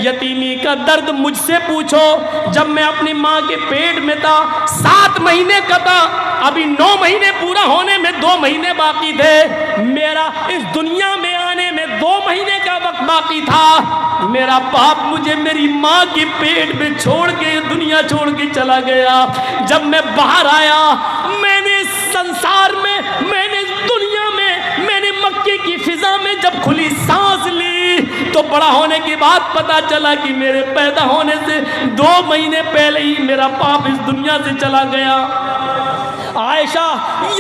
यतीमी का दर्द मुझसे पूछो। जब मैं अपनी माँ के पेट में था, 7 महीने का था, अभी 9 महीने पूरा होने में 2 महीने बाकी थे। मेरा इस दुनिया में आने में 2 महीने का वक्त बाकी था। मेरा बाप मुझे मेरी माँ के पेट में छोड़ के दुनिया छोड़ के चला गया। जब मैं बाहर आया, मैंने संसार में, मैंने दुनिया में, मैंने मक्के की फिजा में जब खुली सांस ली तो बड़ा होने के बाद पता चला कि मेरे पैदा होने से 2 महीने पहले ही मेरा बाप इस दुनिया से चला गया। आयशा,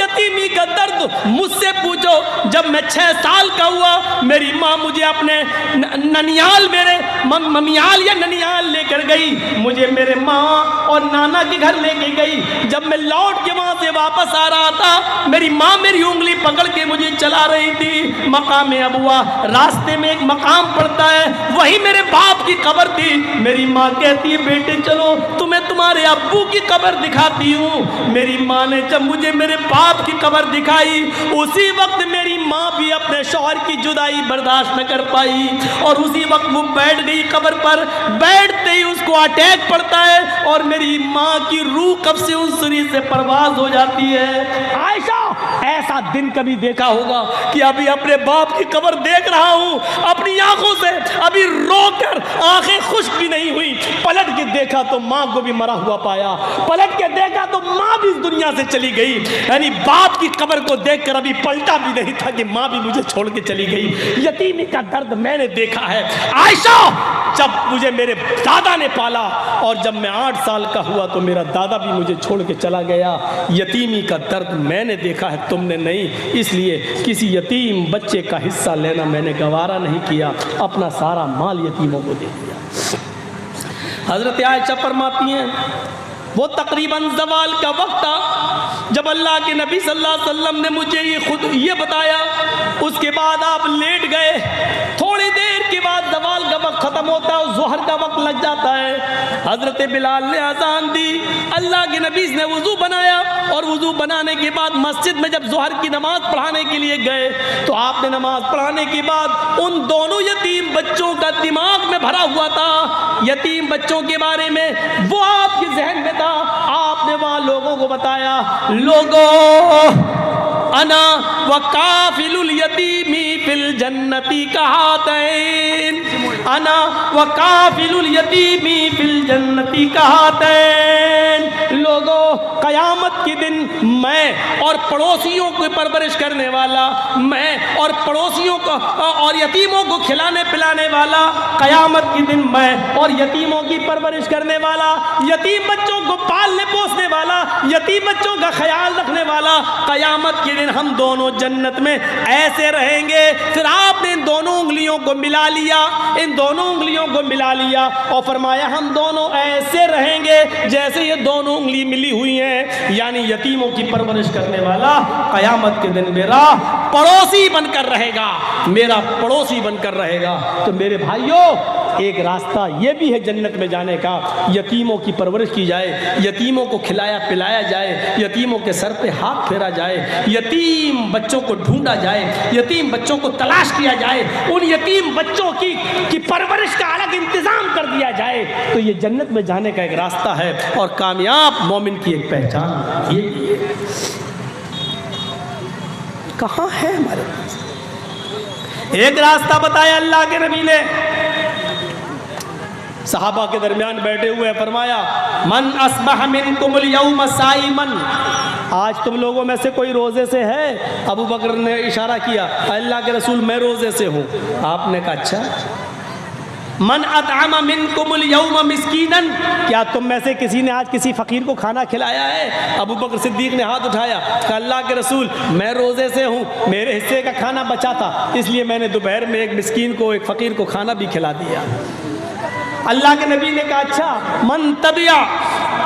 यतीमी का दर्द मुझसे पूछो। जब मैं 6 साल का हुआ, मेरी माँ मुझे अपने ननियाल, मेरे ममियाल या ननियाल लेकर गई। मुझे मेरे माँ और नाना के घर लेके गई। जब मैं लौट के वहाँ से वापस आ रहा था, मेरी माँ मेरी उंगली पकड़ के मुझे चला रही थी। मकाम अबुआ, रास्ते में एक मकाम पड़ता है, वही मेरे बाप की कब्र थी। मेरी माँ कहती है, बेटे चलो तुम्हें तुम्हारे अब्बू की कब्र दिखाती हूँ। मेरी माँ ने जब मुझे मेरे बाप की कब्र दिखाई, उसी वक्त मेरी माँ भी अपने शौहर की जुदाई बर्दाश्त न कर पाई और उसी वक्त वो बैठ गई कब्र पर। बैठते ही उसको अटैक पड़ता है और मेरी माँ की रूह कब से उस शरीर से परवाज हो जाती है। आयशा, ऐसा दिन कभी देखा होगा कि अभी अपने बाप की कब्र देख रहा हूँ अपनी आंखों से, अभी रोकर आंखें खुश्क भी नहीं हुई। पलट के देखा तो माँ को भी मरा हुआ पाया, पलट के देखा तो माँ भी इस दुनिया से चली गई। यानी बाप की कब्र को देखकर अभी पलटा भी नहीं था कि माँ भी मुझे छोड़ के चली गई। यतीमी का दर्द मैंने देखा है आयशा। जब मुझे मेरे दादा ने पाला और जब मैं 8 साल का हुआ तो मेरा दादा भी मुझे छोड़ के चला गया। यतीमी का दर्द मैंने देखा है, तुमने नहीं। इसलिए किसी यतीम बच्चे का हिस्सा लेना मैंने गवारा नहीं किया, अपना सारा माल यतीमों को दे दिया। हजरत आयशा फरमाती हैं, वो तकरीबन ज़वाल का वक्त था जब अल्लाह के नबी सल्लल्लाहु अलैहि वसल्लम ने मुझे ये बताया। उसके बाद आप लेट गए। थोड़ी देर के बाद ज़वाल का वक्त ख़त्म होता है, ज़ोहर का वक्त लग जाता है। हज़रत बिलाल ने अज़ान दी, अल्लाह के नबी ने वज़ू बनाया और वज़ू बनाने के बाद मस्जिद में जब ज़ोहर की नमाज़ पढ़ाने के लिए गए तो आपने नमाज़ पढ़ाने के बाद उन दोनों यतीम बच्चों का दिमाग में भरा हुआ था, यतीम बच्चों के बारे में वो आपके जहन में था। आपने वहां लोगों को बताया, लोगों अना व काफिलुल यतीमी फिल जन्नती कहातैन, अना व काफिलुल यतीमी फिल जन्नती कहातैन। लोगों, कयामत के दिन मैं और पड़ोसियों की परवरिश करने वाला, मैं और पड़ोसियों को और यतीमों को खिलाने पिलाने वाला, कयामत के दिन मैं और यतीमों की परवरिश करने वाला, यतीम बच्चों को पालने पोसने वाला, यतीम बच्चों का ख्याल रखने वाला, कयामत के दिन हम दोनों जन्नत में ऐसे रहेंगे। फिर आपने इन दोनों उंगलियों को मिला लिया, इन दोनों उंगलियों को मिला लिया और फरमाया हम दोनों ऐसे रहेंगे जैसे ये दोनों उंगली मिली हुई हैं। यानी यतीमों की परवरिश करने वाला कयामत के दिन मेरा पड़ोसी बनकर रहेगा, मेरा पड़ोसी बनकर रहेगा। तो मेरे भाइयों, एक रास्ता ये भी है जन्नत में जाने का, यतीमों की परवरिश की जाए, यतीमों को खिलाया पिलाया जाए, यतीमों के सर पे हाथ फेरा जाए, यतीम बच्चों को ढूंढा जाए, यतीम बच्चों को तलाश किया जाए, उन यतीम बच्चों की परवरिश का अलग इंतजाम कर दिया जाए। तो ये जन्नत में जाने का एक रास्ता है और कामयाब मोमिन की एक पहचान ये कहाँ है हमारे पास। एक रास्ता बताया अल्लाह के नबी ने, सहाबा के दरमियान बैठे हुए फरमाया, मन अस्बह मिनकुमुल यौम साइमन, आज तुम लोगों में से कोई रोजे से है? अबू बकर ने इशारा किया, अल्लाह के रसूल मैं रोजे से हूँ। आपने कहा अच्छा। मन अतअमा मिनकुमुल यौम मिस्कीनन, क्या तुम में से किसी ने आज किसी फ़कीर को खाना खिलाया है? अबू बकर सिद्दीक ने हाथ उठाया, कहा अल्लाह के रसूल मैं रोज़े से हूँ, मेरे हिस्से का खाना बचा था, इसलिए मैंने दोपहर में एक मिस्कीन को, एक फ़कीर को खाना भी खिला दिया। अल्लाह के नबी ने कहा अच्छा। मन तबिया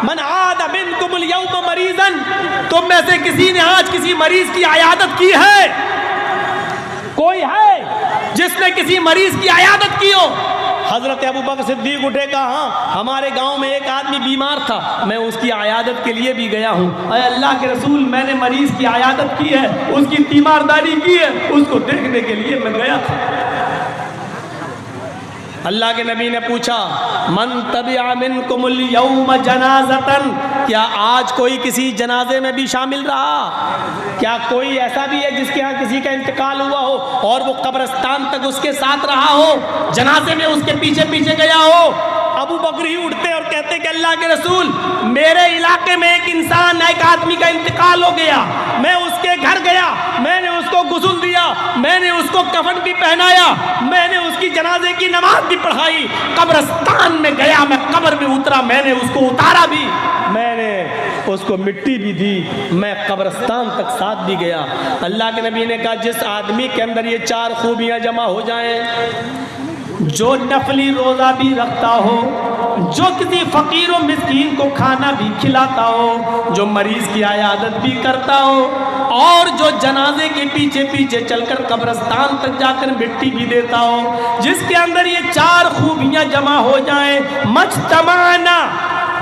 मन आद मिनकुमुल यौम मरीज़न, तुम में से किसी ने आज किसी मरीज़ की आयादत की है? कोई है जिसने किसी मरीज़ की आयादत की हो? हज़रत अबू बकर सिद्दीक उठे, कहा हाँ, हमारे गांव में एक आदमी बीमार था, मैं उसकी आयादत के लिए भी गया हूँ। अरे अल्लाह के रसूल मैंने मरीज़ की आयादत की है, उसकी तीमारदारी की है, उसको देखने के लिए मैं गया था। अल्लाह के नबी ने पूछा, मन तबिअ मिनकुमुल यौम जनाज़तन, क्या आज कोई किसी जनाजे में भी शामिल रहा? क्या कोई ऐसा भी है जिसके यहाँ किसी का इंतकाल हुआ हो और वो कब्रिस्तान तक उसके साथ रहा हो, जनाजे में उसके पीछे पीछे गया हो? अबू बकर ही उठते और कहते कि अल्लाह के रसूल, मेरे इलाके में एक इंसान, एक आदमी का इंतकाल हो गया, मैं उसके घर गया, मैंने उसको गुस्ल दिया, मैंने उसको कफन भी पहनाया, मैंने उसकी जनाजे की नमाज भी पढ़ाई, कब्रिस्तान में गया, मैं कब्र में उतरा, मैंने उसको उतारा भी, मैंने उसको मिट्टी भी दी, मैं कब्रिस्तान तक साथ भी गया। अल्लाह के नबी ने कहा, जिस आदमी के अंदर ये 4 खूबियाँ जमा हो जाएं, जो नफली रोज़ा भी रखता हो, जो किसी फ़कीर और मिस्कीन को खाना भी खिलाता हो, जो मरीज़ की आयादत भी करता हो, और जो जनाजे के पीछे पीछे चलकर कब्रिस्तान तक जाकर मिट्टी भी देता हो, जिसके अंदर ये 4 खूबियाँ जमा हो जाएं, मजतमाना,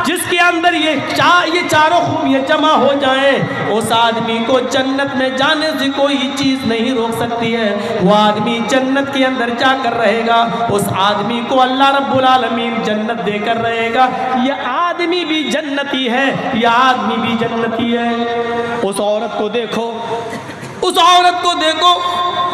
जिसके अंदर ये चारों खूबियाँ जमा हो जाएं, उस आदमी को जन्नत में जाने से कोई चीज़ नहीं रोक सकती है। वो आदमी जन्नत के अंदर जाकर रहेगा, उस आदमी को अल्लाह रब्बुल आलमीन जन्नत देकर रहेगा। ये आदमी भी जन्नती है, यह आदमी भी जन्नती है। उस औरत को देखो, उस औरत को देखो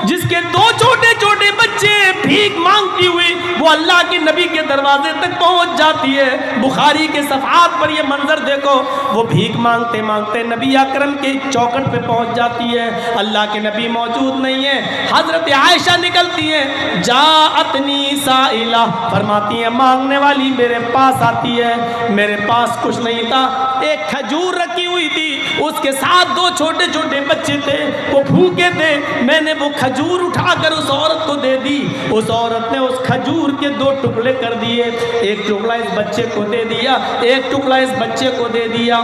जिसके 2 छोटे छोटे बच्चे भीख मांगती हुई वो अल्लाह के नबी के दरवाजे तक पहुंच जाती है। बुखारी के सफ़हात पर ये मंजर देखो, वो भीख मांगते मांगते नबी अकरम के चौखट पे पहुंच जाती है। अल्लाह के नबी मौजूद नहीं है, हजरत आयशा निकलती हैं, जाअतनी साइला, फरमाती हैं मांगने वाली मेरे पास आती है। मेरे पास कुछ नहीं था, एक खजूर रखी हुई थी, उसके साथ 2 छोटे छोटे बच्चे थे, वो भूखे थे, मैंने वो खजूर उठाकर उस औरत को दे दी। उस औरत ने उस खजूर के 2 टुकड़े कर दिए, एक टुकड़ा इस बच्चे को दे दिया, एक टुकड़ा इस बच्चे को दे दिया।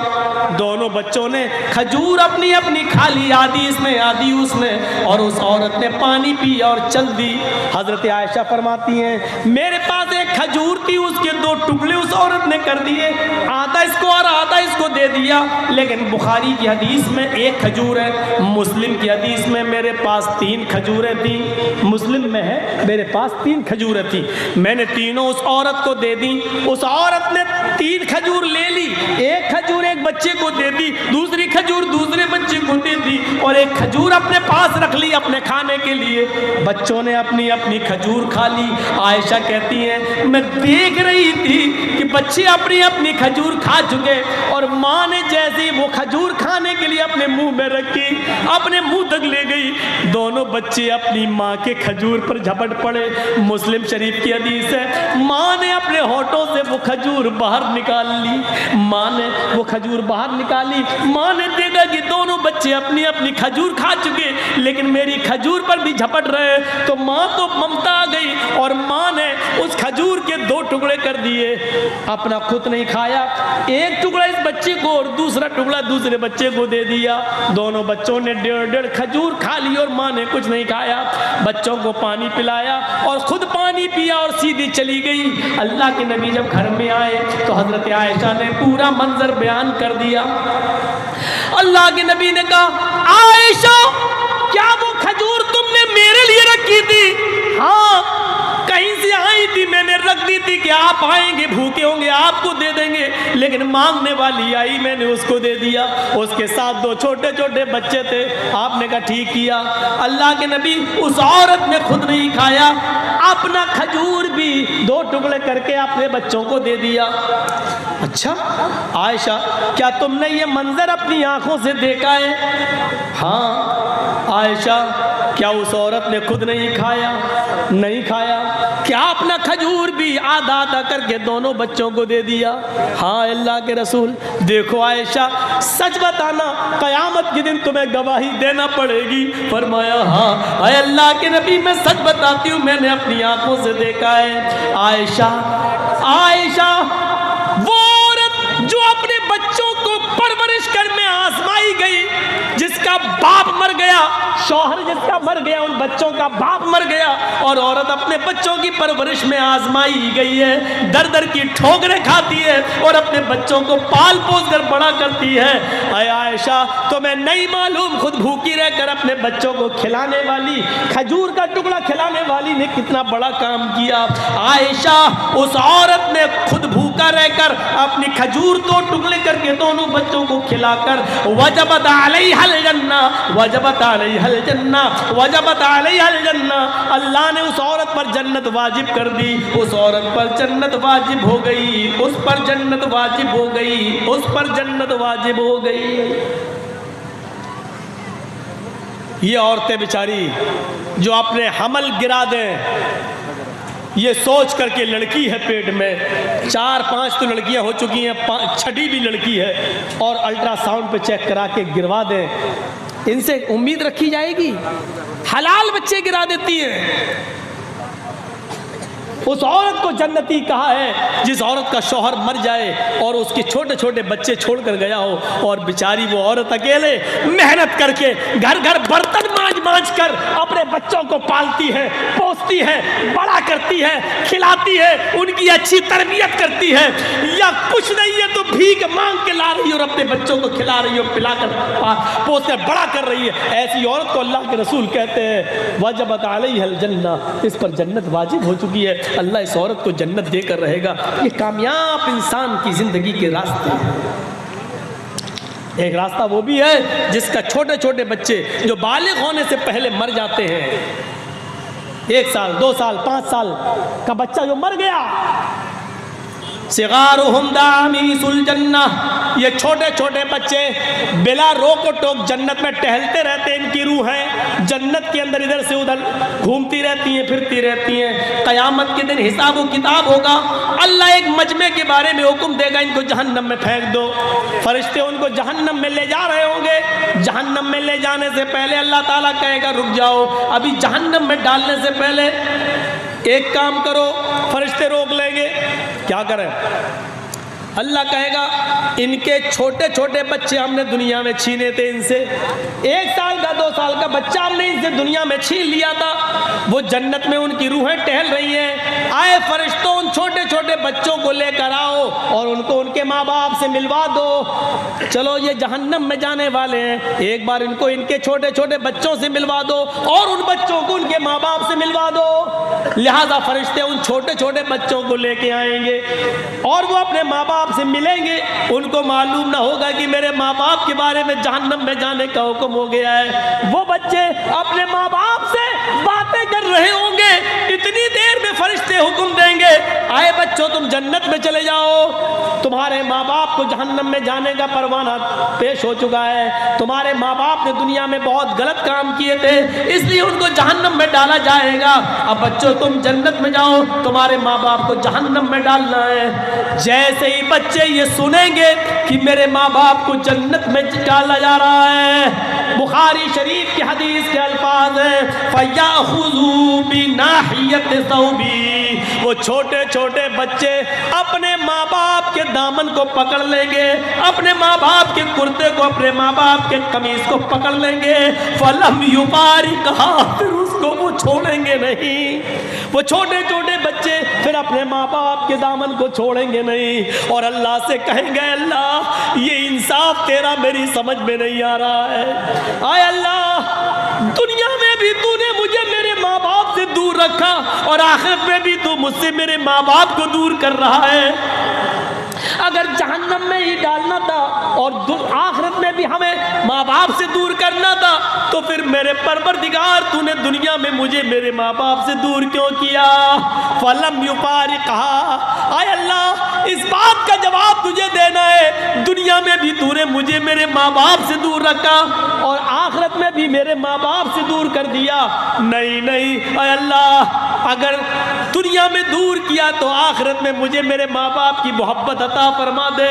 दोनों बच्चों ने खजूर अपनी अपनी खा ली, आधी इसने आधी उसने, और उस औरत ने पानी पी और चल दी। हजरत आयशा फरमाती हैं, मेरे पास एक खजूर थी, उसके 2 टुकड़े उस औरत ने कर दिए, आधा इसको और आधा इसको दे दिया। लेकिन बुखारी की हदीस में 1 खजूर है, मुस्लिम की हदीस में मेरे पास 3 खजूरें थी। मुस्लिम में है मेरे पास 3 खजूरें थी, मैंने तीनों उस औरत को दे दी। उस औरत ने 3 खजूर ले ली, 1 खजूर एक बच्चे को दे दी, दूसरी खजूर दूसरे बच्चे को दे दी, और 1 खजूर अपने पास रख ली अपने खाने के लिए। बच्चों ने अपनी अपनी खजूर खा ली। आयशा कहती हैं, मैं देख रही थी कि बच्चे अपनी अपनी खजूर खा चुके, और माँ ने जैसे वो खजूर खाने के लिए अपने मुंह में रखी, अपने मुंह तक ले गई, दोनों बच्चे अपनी माँ के खजूर पर झपट पड़े। मुस्लिम शरीफ की हदीस है, माँ ने अपने होठों से वो खजूर बाहर निकाल ली, माँ ने वो खजूर बाहर निकाली। माँ ने देखा कि दोनों बच्चे अपनी अपनी खजूर खा चुके, लेकिन मेरी खजूर पर भी झपट रहे, तो माँ को ममता आ गई और माँ ने उस खजूर के 2 टुकड़े कर दिए, अपना खुद नहीं खाया, 1 टुकड़ा इस बच्चे को और दूसरा टुकड़ा दूसरे बच्चे को दे दिया। दोनों बच्चों ने 1.5 खजूर खा ली और माँ ने कुछ नहीं खाया। बच्चों को पानी पिलाया और खुद पानी पिया और सीधी चली गई। अल्लाह के नबी जब घर में आए तो हजरत आयशा ने पूरा मंजर बयान कर दिया। अल्लाह के नबी ने कहा, आयशा क्या वो खजूर तुमने मेरे लिए रखी थी? हाँ, कहीं से आई थी, मैंने रख दी थी कि आप आएंगे, भूखे होंगे, आपको दे देंगे, लेकिन मांगने वाली आई, मैंने उसको दे दिया। उसके साथ 2 छोटे छोटे बच्चे थे, आपने कहा ठीक किया। अल्लाह के नबी उस औरत ने खुद नहीं खाया, अपना खजूर भी 2 टुकड़े करके अपने बच्चों को दे दिया। अच्छा आयशा, क्या तुमने ये मंजर अपनी आंखों से देखा है? हाँ आयशा, क्या उस औरत ने खुद नहीं खाया? नहीं खाया। क्या अपना खजूर भी आधा आधा करके दोनों बच्चों को दे दिया? हाँ अल्लाह के रसूल। देखो आयशा, सच बताना, क़यामत के दिन तुम्हें गवाही देना पड़ेगी। फरमाया हाँ अय अल्लाह के नबी, मैं सच बताती हूँ, मैंने अपनी आंखों से देखा है। आयशा, आयशा वो औरत जो अपने बच्चों को परवरिश कर में आजमाई गई, जिसका जिसका बाप मर गया, शौहर जिसका मर गया, उन बच्चों का बाप मर गया, और औरत अपने बच्चों की परवरिश में आजमाई गई है, दर दर की ठोकरें खाती है और अपने बच्चों को पाल पोस कर बड़ा करती है। अय आयशा, तुम्हें नहीं मालूम खुद भूखी रहकर अपने बच्चों को खिलाने वाली, खजूर का टुकड़ा खिलाने वाली ने कितना बड़ा काम किया। आयशा, उस औरत ने खुद भूखा रहकर अपनी खजूर तो टुकड़े करके दोनों बच्चों को खिलाकर वजबत अलैहल जन्ना, वजबत अलैहल जन्ना, वजबत अलैहल जन्ना, अल्लाह ने उस औरत पर जन्नत वाजिब कर दी, उस औरत पर जन्नत वाजिब हो गई, उस पर जन्नत वाजिब हो गई, उस पर जन्नत वाजिब हो गई। ये औरतें बेचारी जो अपने हमल गिरा दें, ये सोच करके लड़की है पेट में, 4-5 तो लड़कियां हो चुकी हैं, 6ठी भी लड़की है, और अल्ट्रासाउंड पे चेक करा के गिरवा दें, इनसे उम्मीद रखी जाएगी? हलाल बच्चे गिरा देती हैं। उस औरत को जन्नती कहा है जिस औरत का शौहर मर जाए और उसके छोटे छोटे बच्चे छोड़कर गया हो, और बेचारी वो औरत अकेले मेहनत करके घर घर बर्तन मांज कर अपने बच्चों को पालती है, पोसती है, बड़ा करती है, खिलाती है, उनकी अच्छी तरबियत करती है, या कुछ नहीं है तो भीख मांग के ला रही है और अपने बच्चों को खिला रही है, पिलाकर पोसकर बड़ा कर रही है। ऐसी औरत को अल्लाह के रसूल कहते हैं वजबत अलैहल जन्ना, इस पर जन्नत वाजिब हो चुकी है, अल्लाह इस औरत को जन्नत देकर रहेगा। ये कामयाब इंसान की जिंदगी के रास्ते हैं। एक रास्ता वो भी है जिसका छोटे छोटे बच्चे जो बालिग होने से पहले मर जाते हैं, 1 साल 2 साल 5 साल का बच्चा जो मर गया, सिगारुहुम दामीसुल जन्ना, ये छोटे छोटे बच्चे बिला रोक टोक जन्नत में टहलते रहते हैं, इनकी रूहें जन्नत के अंदर इधर से उधर घूमती रहती हैं, फिरती रहती हैं। क़यामत के दिन हिसाब व किताब होगा, अल्लाह एक मजमे के बारे में हुक्म देगा, इनको जहन्नम में फेंक दो। फरिश्ते उनको जहन्नम में ले जा रहे होंगे, जहन्नम में ले जाने से पहले अल्लाह ताला कहेगा रुक जाओ, अभी जहन्नम में डालने से पहले एक काम करो। फरिश्ते रोक लेंगे, क्या करें? अल्लाह कहेगा इनके छोटे छोटे बच्चे हमने दुनिया में छीने थे, इनसे 1 साल का 2 साल का बच्चा हमने इनसे दुनिया में छीन लिया था, वो जन्नत में उनकी रूहें टहल रही हैं। आए फरिश्तों, उन छोटे छोटे बच्चों को लेकर आओ और उनको उनके माँ बाप से मिलवा दो। चलो ये जहन्नम में जाने वाले हैं, एक बार इनको इनके छोटे छोटे बच्चों से मिलवा दो और उन बच्चों को उनके माँ बाप से मिलवा दो। लिहाजा फरिश्ते उन छोटे छोटे बच्चों को लेके आएंगे और वो अपने माँ बाप से मिलेंगे। उनको मालूम ना होगा कि मेरे माँ बाप के बारे में जहन्नम में जाने का हुक्म हो गया है। वो बच्चे अपने माँ बाप से बातें कर रहे होंगे, इतनी देर में फरिश्ते हुक्म देंगे आए बच्चों तुम जन्नत में चले जाओ, तुम्हारे माँ बाप को जहन्नम में जाने का परवाना पेश हो चुका है, तुम्हारे माँ बाप ने दुनिया में बहुत गलत काम किए थे इसलिए उनको जहन्नम में डाला जाएगा। अब बच्चों तुम जन्नत में जाओ, तुम्हारे माँ बाप को जहन्नम में डालना है। जैसे ही बच्चे ये सुनेंगे कि मेरे माँ बाप को जन्नत में डाला जा रहा है, बुखारी शरीफ की हदीस के अल्फाज हैं फयाखुज़ू बिनाहियत सौबी, वो छोटे छोटे बच्चे अपने माँ बाप के दामन को पकड़ लेंगे, अपने माँ बाप के कुर्ते को, अपने माँ बाप के कमीज को पकड़ लेंगे। फलम युबारिकहा, फिर उसको वो छोड़ेंगे नहीं। वो छोटे छोटे बच्चे फिर अपने माँ बाप के दामन को छोड़ेंगे नहीं और अल्लाह से कहेंगे अल्लाह ये इंसाफ तेरा मेरी समझ में नहीं आ रहा है। आए अल्लाह दुनिया में भी तूने मुझे मेरे माँ बाप से दूर रखा और आखिरत में भी तू मुझसे मेरे माँ बाप को दूर कर रहा है। अगर जहन्नम में ही डालना था और आखिरत में भी हमें माँ बाप से दूर करना था तो फिर मेरे परवरदिगार तूने दुनिया में मुझे मेरे माँ बाप से दूर क्यों किया? फलम युबारिकहा, आय अल्लाह इस बात का जवाब तुझे देना है, दुनिया में भी तूने मुझे मेरे माँ बाप से दूर रखा और आखिरत में भी मेरे माँ बाप से दूर कर दिया। नहीं नहीं आय अल्लाह अगर दुनिया में दूर किया तो आखिरत में मुझे मेरे माँ बाप की मोहब्बत अता फरमा दे।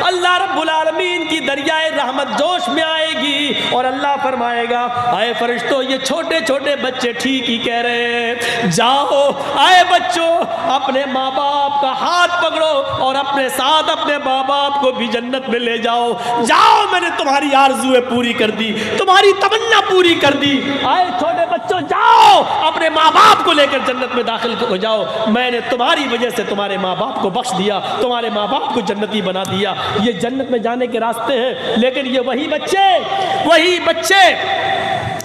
अल्लाह रब्बुल आलमीन की दरियाए रहमत जोश में आएगी और अल्लाह फरमाएगा, आए फरिश्तों ये छोटे छोटे बच्चे ठीक ही कह रहे हैं, जाओ आए बच्चों अपने माँ बाप का हाथ पकड़ो और अपने साथ अपने माँ बाप को भी जन्नत में ले जाओ। जाओ मैंने तुम्हारी आरज़ुएं पूरी कर दी, तुम्हारी तमन्ना पूरी कर दी। आए छोटे बच्चों जाओ अपने माँ बाप को लेकर जन्नत में दाखिल हो जाओ। मैंने तुम्हारी वजह से तुम्हारे माँ बाप को बख्श दिया, तुम्हारे माँ बाप को जन्नती बना दिया। ये जन्नत में जाने के रास्ते हैं, लेकिन ये वही बच्चे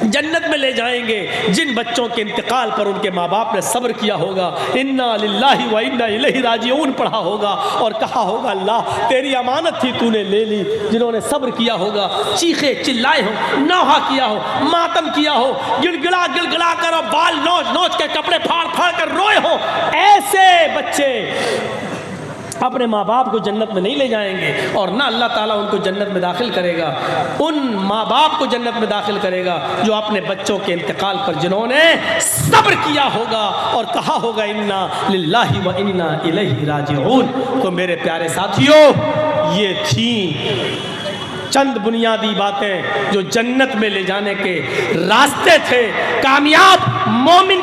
जन्नत में ले जाएंगे जिन बच्चों के इंतकाल पर उनके माँ बाप ने सब्र किया होगा, इन्ना लिल्लाहि व इन्ना इलैहि राजिऊन पढ़ा होगा और कहा होगा अल्लाह तेरी अमानत थी तूने ले ली। जिन्होंने सब्र किया होगा, चीखे चिल्लाए हो, नौहा किया हो, मातम किया हो, गिड़गिड़ा गिड़गिड़ा कर और बाल नोच नोच के कपड़े फाड़ फाड़ कर रोए हो, ऐसे बच्चे अपने माँ बाप को जन्नत में नहीं ले जाएंगे और ना अल्लाह ताला उनको जन्नत में दाखिल करेगा। उन माँ बाप को जन्नत में दाखिल करेगा जो अपने बच्चों के इंतकाल पर जिन्होंने सब्र किया होगा और कहा होगा इन्ना लिल्लाहि व इन्ना इलैहि राजिऊन। तो मेरे प्यारे साथियों, ये थी चंद बुनियादी बातें जो जन्नत में ले जाने के रास्ते थे। कामयाब मोमिन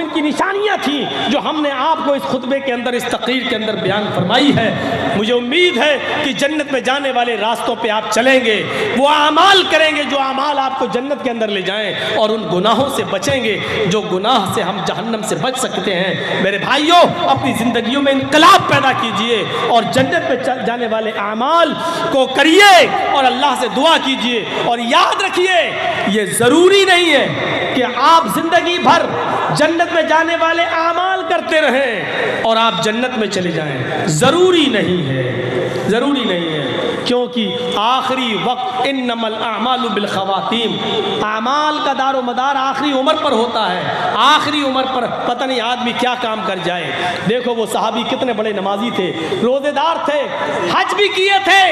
की निशानियां थी जो हमने आपको इस खुतबे के अंदर, इस तकरीर के अंदर बयान फरमाई है। मुझे उम्मीद है कि जन्नत में जाने वाले रास्तों पे आप चलेंगे, वो अमाल करेंगे जो अमाल आपको जन्नत के अंदर ले जाएं और उन गुनाहों से बचेंगे जो गुनाह से हम जहन्नम से बच सकते हैं। मेरे भाइयों, अपनी ज़िंदगियों में इनकलाब पैदा कीजिए और जन्नत में जाने वाले अमाल को करिए और अल्लाह से दुआ कीजिए। और याद रखिए, ये ज़रूरी नहीं है कि आप जिंदगी भर जन्नत में जाने वाले आमाल करते रहें और आप जन्नत में चले जाएं। ज़रूरी नहीं है, क्योंकि आखिरी वक्त इन्नमल आमालु बिल खवातीम, आमाल का दारो मदार आखिरी उम्र पर होता है। आखिरी उम्र पर पता नहीं आदमी क्या काम कर जाए। देखो वो सहाबी कितने बड़े नमाजी थे, रोजेदार थे, हज भी किए थे,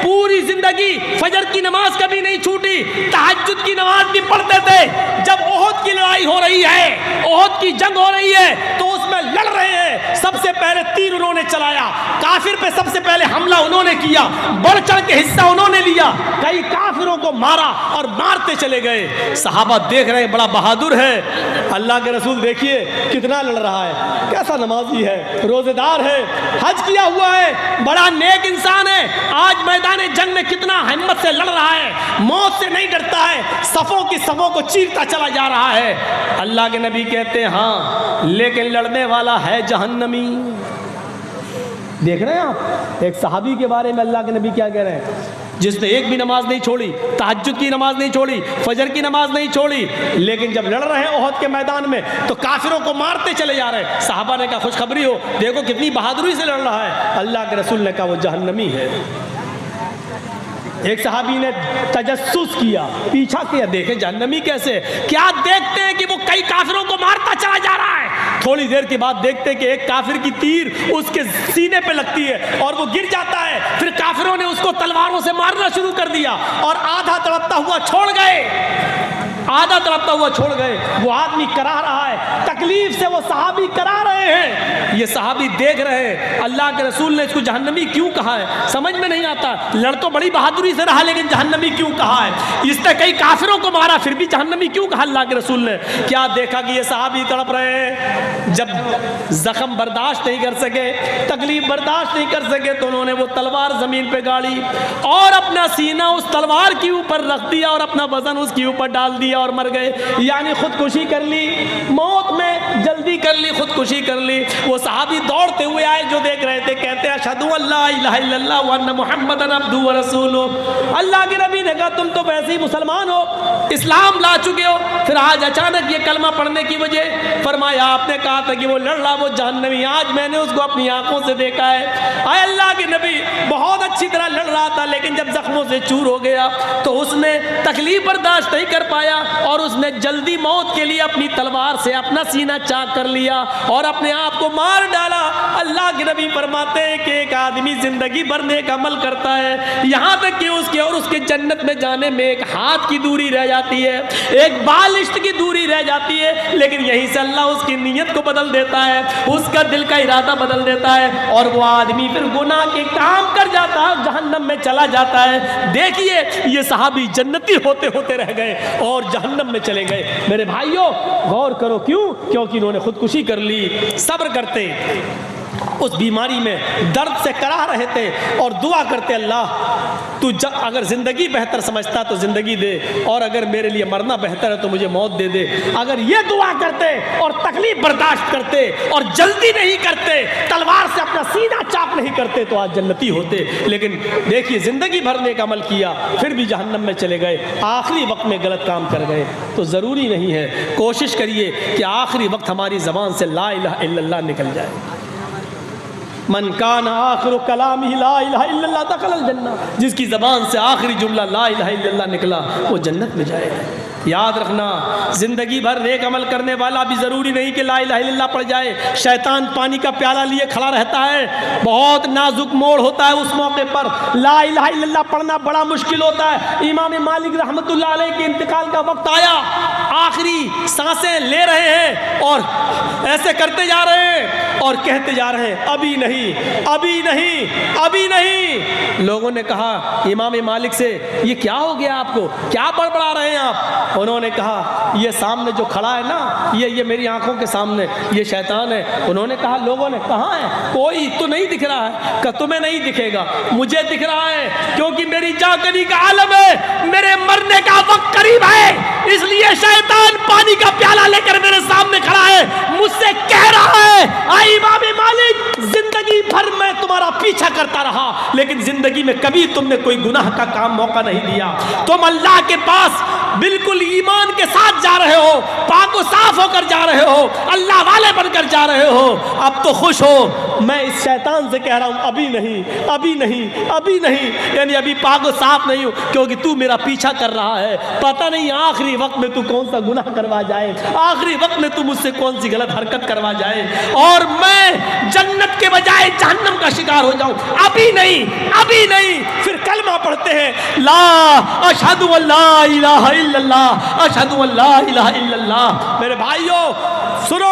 पूरी जिंदगी फजर की नमाज कभी नहीं छूटी, तहज्जुद की नमाज भी पढ़ते थे। जब ओहद की लड़ाई हो रही है, ओहद की जंग हो रही है, तो उसमें लड़ रहे हैं, सबसे पहले तीर उन्होंने चलाया, काफिर पे सबसे पहले हमला उन्होंने किया, बढ़ चढ़ के हिस्सा उन्होंने लिया, कई काफिरों को मारा और मारते चले गए। सहाबा देख रहे हैं, बड़ा बहादुर है। अल्लाह के रसूल देखिए कितना लड़ रहा है, कैसा नमाजी है, रोजेदार है, हज किया हुआ है, बड़ा नेक इंसान है, आज मैदान जंग में कितना हिम्मत से लड़ रहा है, मौत से नहीं डरता है, सफ़ों की सफ़ों को चीरता चला जा रहा है। अल्लाह के नबी कहते हैं हाँ, लेकिन लड़ने वाला है जहन्नमी। देख रहे हैं आप, एक सहाबी के बारे में अल्लाह के नबी क्या कह रहे हैं, जिसने एक भी नमाज नहीं छोड़ी, तहज्जुद की नमाज नहीं छोड़ी, फजर की नमाज नहीं छोड़ी, लेकिन जब लड़ रहे हैं ओहद के मैदान में तो काफिरों को मारते चले जा रहे हैं। सहाबा ने कहा खुशखबरी हो, देखो कितनी बहादुरी से लड़ रहा है। अल्लाह के रसूल ने कहा वो जहन्नमी है। एक सहाबी ने तजस्सुस किया, पीछा किया, देखे जहन्नमी कैसे, क्या देखते हैं कि वो कई काफिरों को मारता चला जा रहा है। थोड़ी देर के बाद देखते हैं कि एक काफिर की तीर उसके सीने पे लगती है और वो गिर जाता है। फिर काफिरों ने उसको तलवारों से मारना शुरू कर दिया और आधा तड़पता हुआ छोड़ गए। वो आदमी करा रहा है, तकलीफ से वो सहाबी करा रहे हैं, ये सहाबी देख रहे हैं। अल्लाह के रसूल ने इसको जहन्नमी क्यों कहा है समझ में नहीं आता। लड़ तो बड़ी बहादुरी से रहा, लेकिन जहन्नमी क्यों कहा है। इसने कई काफिरों को मारा, फिर भी जहन्नमी क्यों कहा अल्लाह के रसूल ने। क्या देखा कि ये सहाबी तड़प रहे हैं, जब जख्म बर्दाश्त नहीं कर सके, तकलीफ बर्दाश्त नहीं कर सके, तो उन्होंने वो तलवार जमीन पे गाड़ी और अपना सीना उस तलवार के ऊपर रख दिया और अपना वजन उसके ऊपर डाल दिया और मर गए। यानी खुदकुशी कर ली, मौत में जल्दी कर ली, खुदकुशी कर ली। वो सहाबी दौड़ते हुए आए जो देख रहे थे, कहते हैं अशहदु अल्ला इलाहा इल्लल्लाह व अन्ना मुहम्मदन अब्दुहु व रसूलुहु। अल्लाह के नबी ने कहा तुम तो वैसे ही मुसलमान हो, इस्लाम ला चुके हो, फिर आज अचानक ये कलमा पढ़ने की वजह। फरमाया आपने कहा था कि वो लड़ रहा वो जहन्नमी, आज मैंने उसको अपनी आंखों से देखा है। आए अल्लाह के नबी बहुत अच्छी तरह लड़ रहा था, लेकिन जब जख्मों से चूर हो गया तो उसने तकलीफ बर्दाश्त नहीं कर पाया और उसने जल्दी मौत के लिए अपनी तलवार से अपना सीना चाक कर लिया और अपने आप को मार डाला। अल्लाह के नबी फरमाते हैं कि एक आदमी जिंदगी भर नेक अमल करता है, यहाँ तक कि उसके जन्नत में जाने में एक हाथ की दूरी रह जाती है, एक बालिश्त की दूरी रह जाती है, लेकिन यहीं से अल्लाह उसकी नीयत को बदल देता है, उसका दिल का इरादा बदल देता है और वो आदमी फिर गुनाह के काम कर जाता है, जहन्नम में चला जाता है। देखिए ये सहाबी जन्नती होते होते रह गए और जहन्नम में चले गए। मेरे भाइयों गौर करो, क्यों? क्योंकि इन्होंने खुदकुशी कर ली। सब्र करते, उस बीमारी में दर्द से कराह रहे थे और दुआ करते, अल्लाह तू अगर ज़िंदगी बेहतर समझता तो ज़िंदगी दे, और अगर मेरे लिए मरना बेहतर है तो मुझे मौत दे दे। अगर ये दुआ करते और तकलीफ बर्दाश्त करते और जल्दी नहीं करते, तलवार से अपना सीना चाक नहीं करते, तो आज जन्नती होते। लेकिन देखिए ज़िंदगी भर नेक अमल किया, फिर भी जहन्नम में चले गए, आखिरी वक्त में गलत काम कर गए। तो ज़रूरी नहीं है, कोशिश करिए कि आखिरी वक्त हमारी ज़बान से ला इलाहा इल्लल्लाह निकल जाए। मन कान आखिर कलामी ला इलाहा इल्लल्लाह दखलल जन्नह, जिसकी ज़बान से आखिरी जुमला ला इलाहा इल्लल्लाह निकला वो जन्नत में जाएगा। याद रखना, ज़िंदगी भर नेक अमल करने वाला भी ज़रूरी नहीं कि ला इलाहा इल्लल्लाह पड़ जाए। शैतान पानी का प्याला लिए खड़ा रहता है, बहुत नाजुक मोड़ होता है, उस मौके पर ला इलाहा इल्लल्लाह पढ़ना बड़ा मुश्किल होता है। इमाम मालिक रहमतुल्लाह अलैह के इंतकाल का वक्त आया, आखिरी सांसें ले रहे हैं और ऐसे करते जा रहे हैं और कहते जा रहे हैं अभी नहीं, अभी नहीं, अभी नहीं। लोगों ने कहा इमाम मालिक से, ये क्या हो गया आपको, क्या बड़बड़ा रहे हैं आप? उन्होंने कहा ये सामने जो खड़ा है ना, ये मेरी आंखों के सामने ये शैतान है। उन्होंने कहा, लोगों ने, कहाँ है? कोई तो नहीं दिख रहा है। कहा तुम्हें नहीं दिखेगा, मुझे दिख रहा है, क्योंकि मेरी जागनी का आलम है, मेरे मरने का वक्त करीब है, इसलिए शैतान पानी का प्याला लेकर मेरे सामने खड़ा है, मुझसे कह रहा है आई इमाम मालिक, जिंदगी भर मैं तुम्हारा पीछा करता रहा, लेकिन जिंदगी में कभी तुमने कोई गुनाह का काम मौका नहीं दिया। तुम अल्लाह के पास बिल्कुल ईमान के साथ जा रहे हो, पाक साफ होकर जा रहे हो, अल्लाह वाले बनकर जा रहे हो, अब तो खुश हो। मैं इस शैतान से कह रहा हूं अभी नहीं, अभी नहीं, अभी नहीं, यानी अभी पाक साफ नहीं हूं, क्योंकि तू मेरा पीछा कर रहा है। पता नहीं आखिरी वक्त में तू कौन सा गुनाह करवा जाए, आखिरी वक्त में तू मुझसे कौन सी गलत हरकत करवा जाए और मैं जन्नत के बजाय जहन्नम का शिकार हो जाऊं। अभी नहीं, अभी नहीं। फिर कलमा पढ़ते हैं, ला अशहदु अल्ला इलाहा इल्लल्लाह, अशहदु अल्ला इलाहा इल्लल्लाह। मेरे भाइयों सुनो,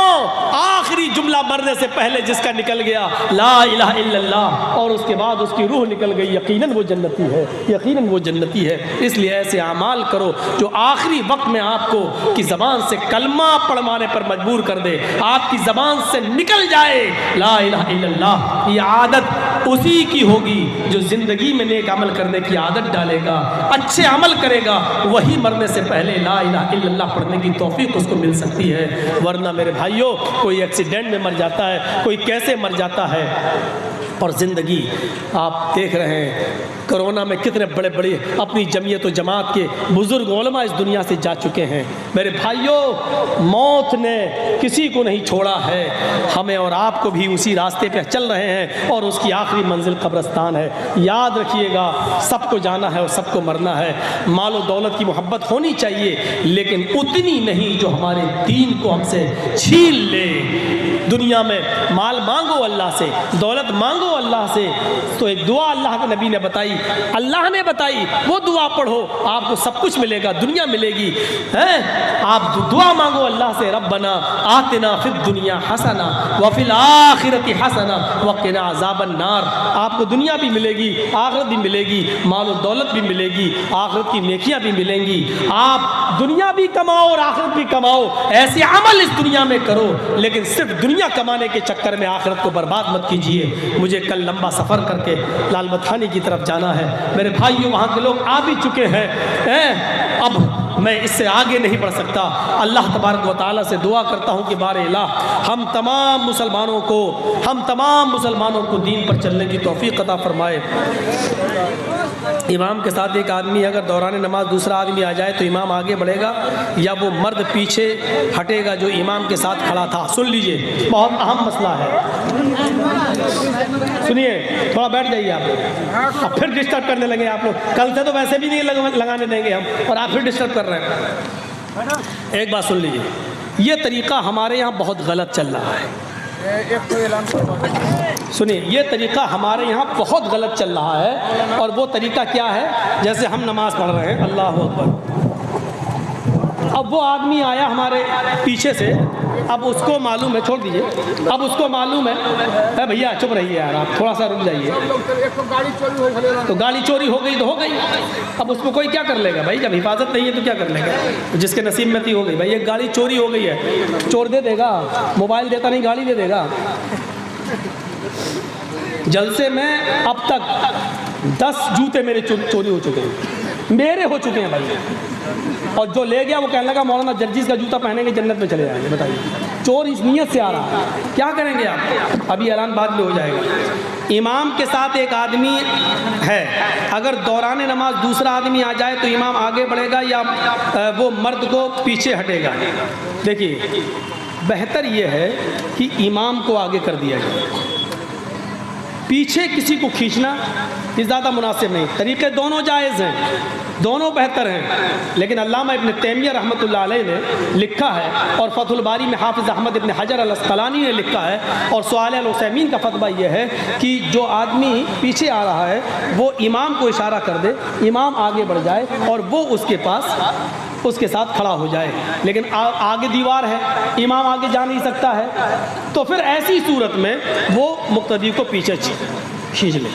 आखिरी जुमला मरने से पहले जिसका निकल गया ला इलाहा इल्लल्लाह और उसके बाद उसकी रूह निकल गई, यकीनन वो जन्नती है, यकीनन वो जन्नती है। इसलिए ऐसे अमाल करो जो आखिरी वक्त में आपको की ज़बान से कलमा पढ़वाने पर मजबूर कर दे, आपकी ज़बान से निकल जाए ला इलाहा इल्लल्लाह। ये आदत उसी की होगी जो ज़िंदगी में नेक अमल करने की आदत डालेगा, अच्छे अमल करेगा, वही मरने से पहले ला इलाहा इल्लल्लाह पढ़ने की तौफीक उसको मिल सकती है। वरना मेरे भाइयों कोई एक्सीडेंट में मर जाता है, कोई कैसे मर जाता है। और ज़िंदगी आप देख रहे हैं कोरोना में कितने बड़े बड़े अपनी जमीयत व जमात के बुज़ुर्ग उलमा इस दुनिया से जा चुके हैं। मेरे भाइयों मौत ने किसी को नहीं छोड़ा है, हमें और आपको भी उसी रास्ते पे चल रहे हैं और उसकी आखिरी मंजिल कब्रिस्तान है। याद रखिएगा सबको जाना है और सबको मरना है। मालो दौलत की मोहब्बत होनी चाहिए, लेकिन उतनी नहीं जो हमारे दीन को हमसे छीन ले। दुनिया में माल मांगो अल्लाह से, दौलत मांगो अल्लाह से, तो एक दुआ अल्लाह के नबी ने बताई, अल्लाह ने बताई, वो दुआ पढ़ो आपको सब कुछ मिलेगा, दुनिया मिलेगी। हैं आप दुआ मांगो अल्लाह से, रब्बना आतिना फिद दुनिया हसना व फिल आखिरति हसना व क़िना अज़ाबन नार। आपको दुनिया भी मिलेगी, आखिरत भी मिलेगी, माल दौलत भी मिलेगी, आखिरत की नेकियां भी मिलेंगी। आप दुनिया भी कमाओ और आखिरत भी कमाओ, ऐसे अमल इस दुनिया में करो, लेकिन सिर्फ दुनिया कमाने के चक्कर में आखिरत को बर्बाद मत कीजिए। मुझे कल लंबा सफ़र करके लाल बथानी की तरफ जाना है। मेरे भाइयों वहाँ के लोग आ भी चुके हैं, अब मैं इससे आगे नहीं बढ़ सकता। अल्लाह तबारक व तआला से दुआ करता हूँ कि बारे इलाह हम तमाम मुसलमानों को दीन पर चलने की तौफीक अता फरमाए। इमाम के साथ एक आदमी अगर दौरान नमाज दूसरा आदमी आ जाए तो इमाम आगे बढ़ेगा या वो मर्द पीछे हटेगा जो इमाम के साथ खड़ा था। सुन लीजिए, बहुत अहम मसला है, सुनिए, थोड़ा बैठ जाइए आप। अब फिर डिस्टर्ब करने लगे आप लोग, कल से तो वैसे भी नहीं लगाने देंगे हम, और आप फिर डिस्टर्ब कर रहे हैं। एक बात सुन लीजिए, ये तरीक़ा हमारे यहाँ बहुत गलत चल रहा है। सुनिए, ये तरीक़ा हमारे यहाँ बहुत गलत चल रहा है। और वो तरीक़ा क्या है, जैसे हम नमाज़ पढ़ रहे हैं, अल्लाह अकबर, अब वो आदमी आया हमारे पीछे से, अब उसको मालूम है, छोड़ दीजिए, अब उसको मालूम है भैया चुप रहिए यार, आप थोड़ा सा रुक जाइए, तो गाड़ी चोरी हो गई तो हो गई। अब उसको कोई क्या कर लेगा भाई, जब हिफाजत नहीं है तो क्या कर लेगा, जिसके नसीब में थी हो गई। भाई एक गाड़ी चोरी हो गई है, चोर दे देगा, मोबाइल देता नहीं गाड़ी दे देगा। जलसे में अब तक 10 जूते मेरे चोरी हो चुके हैं, मेरे हो चुके हैं भाई। और जो ले गया वो कहने लगा मौलाना जर्जिस का जूता पहनेंगे जन्नत में चले जाएंगे। बताइए, चोर इस नीयत से आ रहा है, क्या करेंगे आप? अभी ऐलान बाद में हो जाएगा। इमाम के साथ एक आदमी है, अगर दौरान नमाज दूसरा आदमी आ जाए तो इमाम आगे बढ़ेगा या वो मर्द को पीछे हटेगा? देखिए, बेहतर ये है कि इमाम को आगे कर दिया जाए, पीछे किसी को खींचना ये ज़्यादा मुनासिब नहीं। तरीक़े दोनों जायज़ हैं, दोनों बेहतर हैं, लेकिन अल्लामा इब्न तैमिया रहमतुल्लाह अलैह ने लिखा है और फतहुल बारी में हाफिज़ अहमद इब्न हजर अल अस्क़लानी ने लिखा है और सवाल अल उसैमीन का फतवा यह है कि जो आदमी पीछे आ रहा है वो इमाम को इशारा कर दे, इमाम आगे बढ़ जाए और वो उसके पास उसके साथ खड़ा हो जाए। लेकिन आगे दीवार है, इमाम आगे जा नहीं सकता है, तो फिर ऐसी सूरत में वो मुक्तदी को पीछे खींच ले।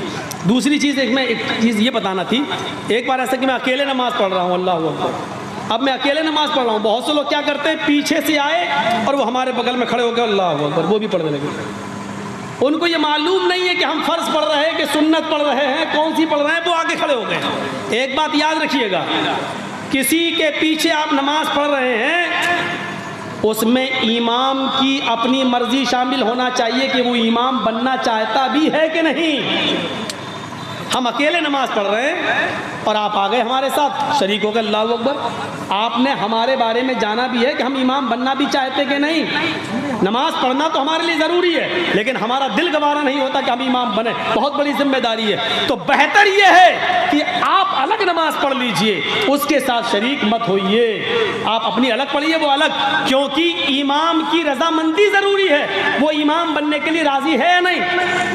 दूसरी चीज़ एक चीज़ ये बताना थी, एक बार ऐसा कि मैं अकेले नमाज़ पढ़ रहा हूँ, अल्लाह अकबर, अब मैं अकेले नमाज़ पढ़ रहा हूँ, बहुत से लोग क्या करते हैं, पीछे से आए और वो हमारे बगल में खड़े हो गए, अल्लाह अकबर, वो भी पढ़ने लगे। उनको ये मालूम नहीं है कि हम फ़र्ज़ पढ़ रहे हैं कि सुन्नत पढ़ रहे हैं, कौन सी पढ़ रहे हैं, वो आगे खड़े हो गए। एक बात याद रखिएगा, किसी के पीछे आप नमाज़ पढ़ रहे हैं, उसमें इमाम की अपनी मर्ज़ी शामिल होना चाहिए कि वो इमाम बनना चाहता भी है कि नहीं। हम अकेले नमाज़ पढ़ रहे हैं और आप आ गए हमारे साथ, शरीक हो गए, अल्लाह अकबर। आपने हमारे बारे में जाना भी है कि हम इमाम बनना भी चाहते कि नहीं। नमाज पढ़ना तो हमारे लिए ज़रूरी है, लेकिन हमारा दिल गवारा नहीं होता कि हम इमाम बने, बहुत बड़ी जिम्मेदारी है। तो बेहतर ये है कि आप अलग नमाज पढ़ लीजिए, उसके साथ शरीक मत होइए, आप अपनी अलग पढ़िए, वो अलग, क्योंकि इमाम की रजामंदी ज़रूरी है। वो इमाम बनने के लिए राज़ी है या नहीं?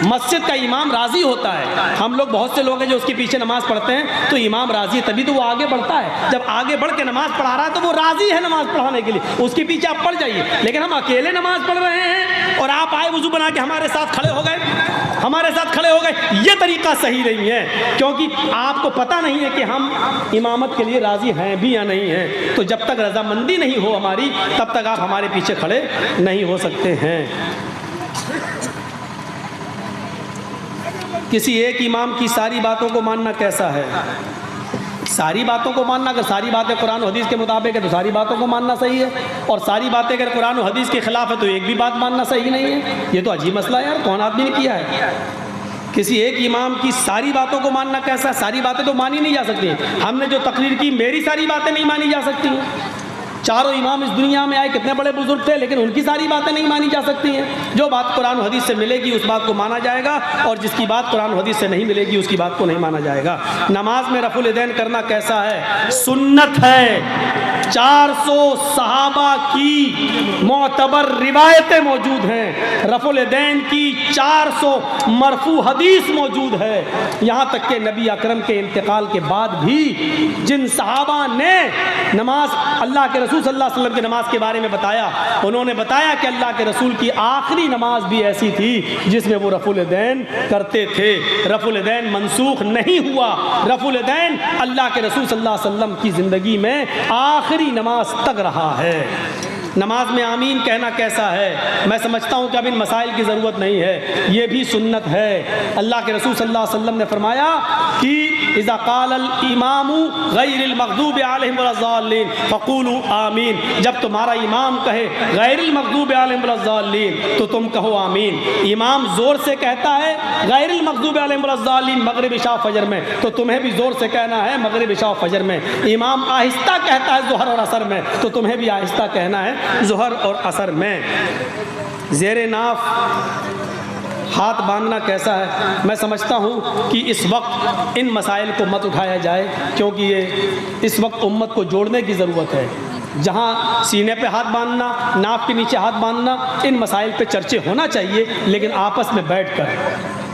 मस्जिद का इमाम राज़ी होता है। हम लोग बहुत से लोग हैं जो उसके पीछे नमाज पढ़ते हैं, तो इमाम राज़ी है तभी तो वो आगे बढ़ता है। जब आगे बढ़ के नमाज पढ़ा रहा है तो वो राज़ी है नमाज पढ़ाने के लिए, उसके पीछे आप पढ़ जाइए। लेकिन हम अकेले नमाज पढ़ रहे हैं और आप आए वुज़ू बना के हमारे साथ खड़े हो गए, ये तरीका सही नहीं है, क्योंकि आपको पता नहीं है कि हम इमामत के लिए राज़ी हैं भी या नहीं हैं। तो जब तक रजामंदी नहीं हो हमारी, तब तक आप हमारे पीछे खड़े नहीं हो सकते हैं। किसी एक इमाम की सारी बातों को मानना कैसा है? सारी बातों को मानना, अगर सारी बातें कुरान और हदीस के मुताबिक है तो सारी बातों को मानना सही है, और सारी बातें अगर कुरान और हदीस के खिलाफ है तो एक भी बात मानना सही नहीं है। ये तो अजीब मसला है यार, कौन आदमी ने किया है? किसी एक इमाम की सारी बातों को मानना कैसा? सारी बातें तो मानी नहीं जा सकती। हमने जो तकरीर की, मेरी सारी बातें नहीं मानी जा सकती। चारों इमाम इस दुनिया में आए, कितने बड़े बुजुर्ग थे, लेकिन उनकी सारी बातें नहीं मानी जा सकती हैं। जो बात कुरान और हदीस से मिलेगी उस बात को माना जाएगा, और जिसकी बात कुरान और हदीस से नहीं मिलेगी उसकी बात को नहीं माना जाएगा। नमाज में रफ़ुल यदैन करना कैसा है? सुन्नत है। 400 सहाबा की मोतबर रिवायतें मौजूद हैं, रफ़ुल यदैन की 400 मरफू हदीस मौजूद है। यहाँ तक के नबी अकरम के इंतकाल के बाद भी जिन सहाबा ने नमाज, अल्लाह के रसूल सल्लल्लाहु अलैहि वसल्लम की नमाज के बारे में बताया, उन्होंने बताया कि अल्लाह के रसूल की आखिरी नमाज भी ऐसी थी जिसमें वो रफ़ुल यदैन करते थे। रफ़ुल यदैन मनसूख नहीं हुआ। रफ़ुल यदैन अल्लाह के रसूल सल्लल्लाहु अलैहि वसल्लम की ज़िंदगी में आखिरी नमाज तक रहा है। नमाज में आमीन कहना कैसा है? मैं समझता हूँ कि अब इन मसाइल की ज़रूरत नहीं है, ये भी सुन्नत है। अल्लाह के रसूल सल्लल्लाहु अलैहि वसल्लम ने फरमाया कि इज़ा क़ालल इमामु गैरिल मग़दूबि अलैहिम वलज़्ज़ालिन फ़क़ूलू आमीन। जब तुम्हारा इमाम कहे गैरिल मग़दूबि अलैहिम वलज़्ज़ालिन तो तुम कहो आमीन। इमाम ज़ोर से कहता है गैरिल मग़दूबि अलैहिम वलज़्ज़ालिन मग़रिब इशा फजर में, तो तुम्हें भी ज़ोर से कहना है मग़रिब इशा फजर में। इमाम आहिस्ता कहता है ज़ुहर और असर में, तो तुम्हें भी आहिस्ता कहना है ज़ुहर और असर में। ज़ेरे नाफ हाथ बांधना कैसा है? मैं समझता हूँ कि इस वक्त इन मसाइल को मत उठाया जाए, क्योंकि ये इस वक्त उम्मत को जोड़ने की ज़रूरत है। जहाँ सीने पे हाथ बांधना, नाक के नीचे हाथ बांधना, इन मसाइल पे चर्चे होना चाहिए, लेकिन आपस में बैठकर,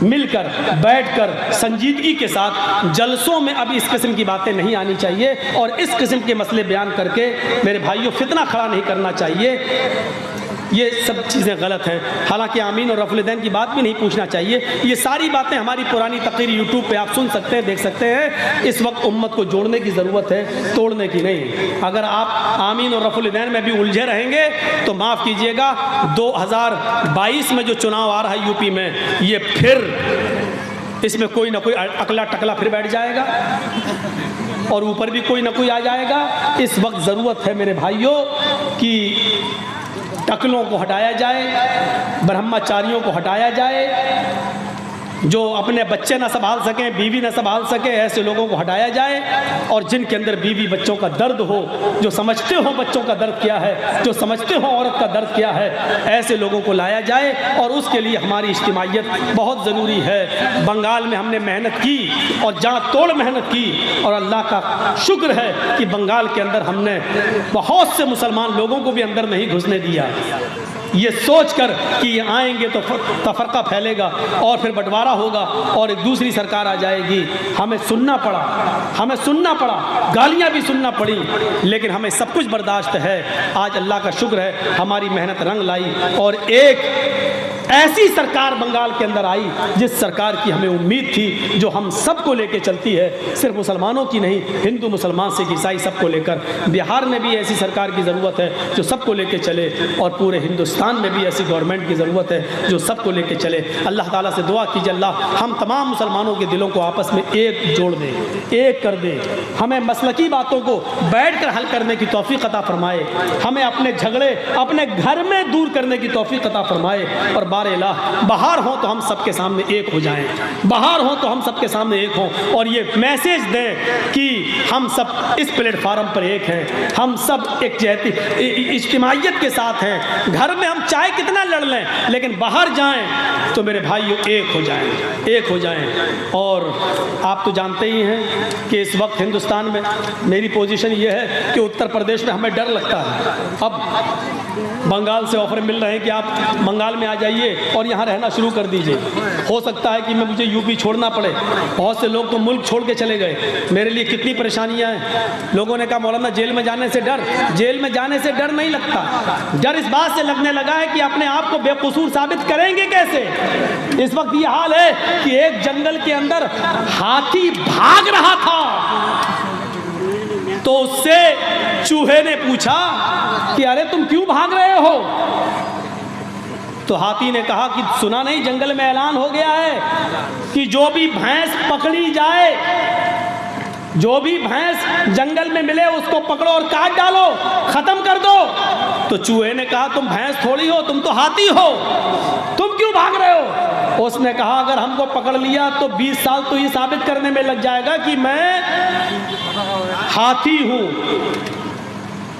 मिलकर, बैठकर संजीदगी के साथ जलसों में अब इस किस्म की बातें नहीं आनी चाहिए और इस किस्म के मसले बयान करके मेरे भाइयों फितना खड़ा नहीं करना चाहिए। ये सब चीज़ें गलत हैं। हालांकि आमीन और रफ़ुल दैन की बात भी नहीं पूछना चाहिए। ये सारी बातें हमारी पुरानी तकरीर यूट्यूब पे आप सुन सकते हैं, देख सकते हैं। इस वक्त उम्मत को जोड़ने की ज़रूरत है, तोड़ने की नहीं। अगर आप आमीन और रफ़ुल दैन में भी उलझे रहेंगे तो माफ़ कीजिएगा, 2022 में जो चुनाव आ रहा है यूपी में, ये फिर इसमें कोई ना कोई अकला टकला फिर बैठ जाएगा और ऊपर भी कोई ना कोई आ जाएगा। इस वक्त ज़रूरत है मेरे भाइयों कि टकलों को हटाया जाए, ब्रह्मचारियों को हटाया जाए, जो अपने बच्चे न संभाल सकें, बीवी न संभाल सके, ऐसे लोगों को हटाया जाए और जिनके अंदर बीवी बच्चों का दर्द हो, जो समझते हो बच्चों का दर्द क्या है, जो समझते हो औरत का दर्द क्या है, ऐसे लोगों को लाया जाए और उसके लिए हमारी इज्तिमाइयत बहुत ज़रूरी है। बंगाल में हमने मेहनत की और जहाँ तोड़ मेहनत की और अल्लाह का शुक्र है कि बंगाल के अंदर हमने बहुत से मुसलमान लोगों को भी अंदर नहीं घुसने दिया, ये सोच कर कि ये आएंगे तो तफरका फैलेगा और फिर बंटवारा होगा और एक दूसरी सरकार आ जाएगी। हमें सुनना पड़ा, गालियां भी सुनना पड़ी, लेकिन हमें सब कुछ बर्दाश्त है। आज अल्लाह का शुक्र है हमारी मेहनत रंग लाई और एक ऐसी सरकार बंगाल के अंदर आई जिस सरकार की हमें उम्मीद थी, जो हम सबको लेके चलती है, सिर्फ मुसलमानों की नहीं, हिंदू मुसलमान सिख ईसाई सबको लेकर। बिहार में भी ऐसी सरकार की ज़रूरत है जो सबको लेके चले और पूरे हिंदुस्तान में भी ऐसी गवर्नमेंट की ज़रूरत है जो सबको लेके चले। अल्लाह ताला से दुआ कीजिए, अल्लाह हम तमाम मुसलमानों के दिलों को आपस में एक जोड़ दे, एक कर दे, हमें मसलकी बातों को बैठ कर हल करने की तौफीक अता फरमाए, हमें अपने झगड़े अपने घर में दूर करने की तौफीक अता फरमाए और बाहर हो तो हम सबके सामने एक हो जाएं, बाहर हो तो हम सबके सामने एक हों और ये मैसेज दें कि हम सब इस प्लेटफार्म पर एक हैं, हम सब एक जहती इज्तिमाइयत के साथ हैं। घर में हम चाहे कितना लड़ लें, लेकिन बाहर जाएं तो मेरे भाइयों एक हो जाएं, एक हो जाएं। और आप तो जानते ही हैं कि इस वक्त हिंदुस्तान में मेरी पोजीशन ये है कि उत्तर प्रदेश में हमें डर लगता है। अब बंगाल से ऑफर मिल रहे हैं कि आप बंगाल में आ जाइए और यहाँ रहना शुरू कर दीजिए। हो सकता है कि मुझे यूपी छोड़ना पड़े। बहुत से लोग तो मुल्क छोड़ के चले गए। मेरे लिए कितनी परेशानियाँ हैं। लोगों ने कहा मौलाना जेल में जाने से डर, जेल में जाने से डर नहीं लगता। डर इस बात से लगने लगा है कि अपने आप को बेकसूर साबित करेंगे कैसे। इस वक्त ये हाल है कि एक जंगल के अंदर हाथी भाग रहा था तो उससे चूहे ने पूछा कि अरे तुम क्यों भाग रहे हो। तो हाथी ने कहा कि सुना नहीं जंगल में ऐलान हो गया है कि जो भी भैंस पकड़ी जाए, जो भी भैंस जंगल में मिले उसको पकड़ो और काट डालो, खत्म कर दो। तो चूहे ने कहा तुम भैंस थोड़ी हो, तुम तो हाथी हो, तुम क्यों भाग रहे हो। उसने कहा अगर हमको पकड़ लिया तो 20 साल तो ये साबित करने में लग जाएगा कि मैं हाथी हूं,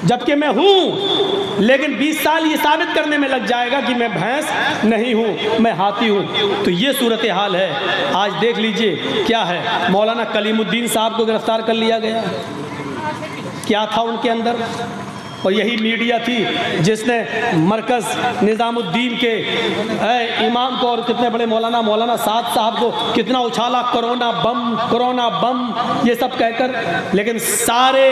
जबकि मैं हूं, लेकिन 20 साल ये साबित करने में लग जाएगा कि मैं भैंस नहीं हूं, मैं हाथी हूं। तो ये सूरत हाल है। आज देख लीजिए क्या है, मौलाना कलीमुद्दीन साहब को गिरफ्तार कर लिया गया। क्या था उनके अंदर, और यही मीडिया थी जिसने मरकज़ निज़ामुद्दीन के इमाम को और कितने बड़े मौलाना साद साहब को कितना उछाला, कोरोना बम ये सब कहकर। लेकिन सारे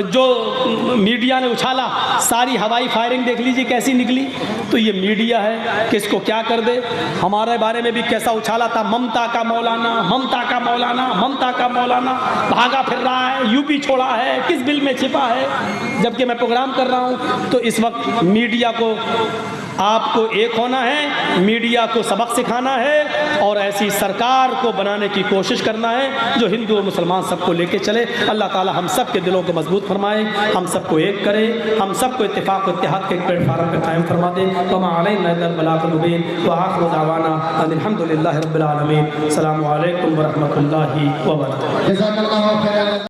जो मीडिया ने उछाला, सारी हवाई फायरिंग देख लीजिए कैसी निकली। तो ये मीडिया है, किसको क्या कर दे। हमारे बारे में भी कैसा उछाला था, ममता का मौलाना, ममता का मौलाना, ममता का मौलाना, भागा फिर रहा है, यूपी छोड़ा है, किस बिल में छिपा है। जबकि मैं प्रोग्राम कर रहा हूं। तो इस वक्त मीडिया को, आपको एक होना है, मीडिया को सबक सिखाना है और ऐसी सरकार को बनाने की कोशिश करना है जो हिंदू और मुसलमान सबको लेके चले। अल्लाह ताला हम सब के दिलों को मजबूत फरमाए, हम सबको एक करे, हम सबको इत्तेफाक और इत्तेहाद के एक प्लेटफार्म पर कायम फरमा दे। वमा अलैना इल्लल बलागुल मुबीन व आखिरु दावाना अल्हम्दुलिल्लाहि रब्बिल आलमीन। अस्सलामु अलैकुम व रहमतुल्लाहि व बरकातुहू।